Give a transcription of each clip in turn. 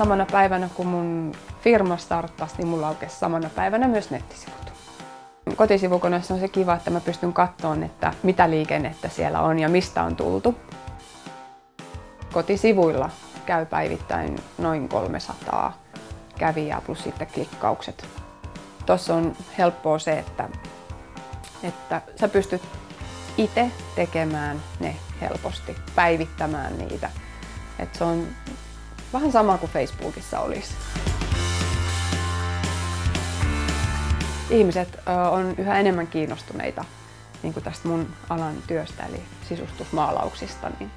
samana päivänä kun mun firma starttasi, niin mulla aukesi samana päivänä myös nettisivut. Kotisivukoneessa on se kiva, että mä pystyn katsomaan, että mitä liikennettä siellä on ja mistä on tultu. Kotisivuilla käy päivittäin noin 300 kävijää plus sitten klikkaukset. Tuossa on helppoa se, että sä pystyt itse tekemään ne helposti, päivittämään niitä. Et se on vähän sama kuin Facebookissa olisi. Ihmiset on yhä enemmän kiinnostuneita niin kuin tästä mun alan työstä, eli sisustusmaalauksista. Niin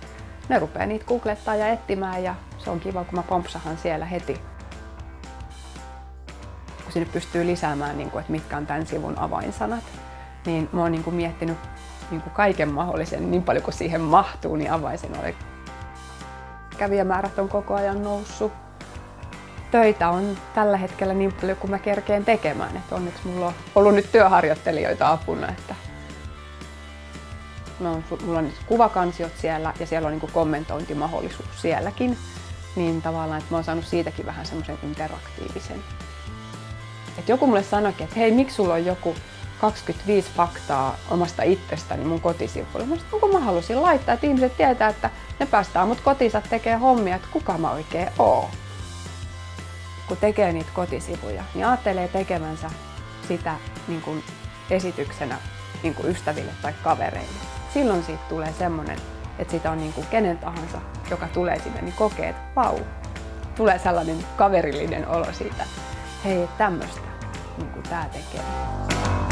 ne rupeaa niitä googlettaa ja etsimään ja se on kiva, kun mä pompsahan siellä heti. Kun sinne pystyy lisäämään, että mitkä on tämän sivun avainsanat, niin mä oon miettinyt kaiken mahdollisen, niin paljon kuin siihen mahtuu, niin avainsanoja. Kävijämäärät on koko ajan noussut. Töitä on tällä hetkellä niin paljon kuin mä kerkeen tekemään. Että onneksi mulla on ollut nyt työharjoittelijoita apuna. Mulla on nyt kuvakansiot siellä ja siellä on kommentointimahdollisuus sielläkin. Niin tavallaan, että mä oon saanut siitäkin vähän semmoisen interaktiivisen. Että joku mulle sanoikin, että hei, miksi sulla on joku 25 faktaa omasta itsestäni mun kotisivuilla. Mä sanoin, onko mä halusin laittaa, että ihmiset tietää, että ne päästää mut kotiinsa tekee hommia, että kuka mä oikein oon. Kun tekee niitä kotisivuja, niin ajattelee tekemänsä sitä esityksenä ystäville tai kavereille. Silloin siitä tulee semmonen, että sitä on kenen tahansa, joka tulee sinne, niin kokee, että vau, tulee sellainen kaverillinen olo siitä, hei, tämmöstä tää tekee.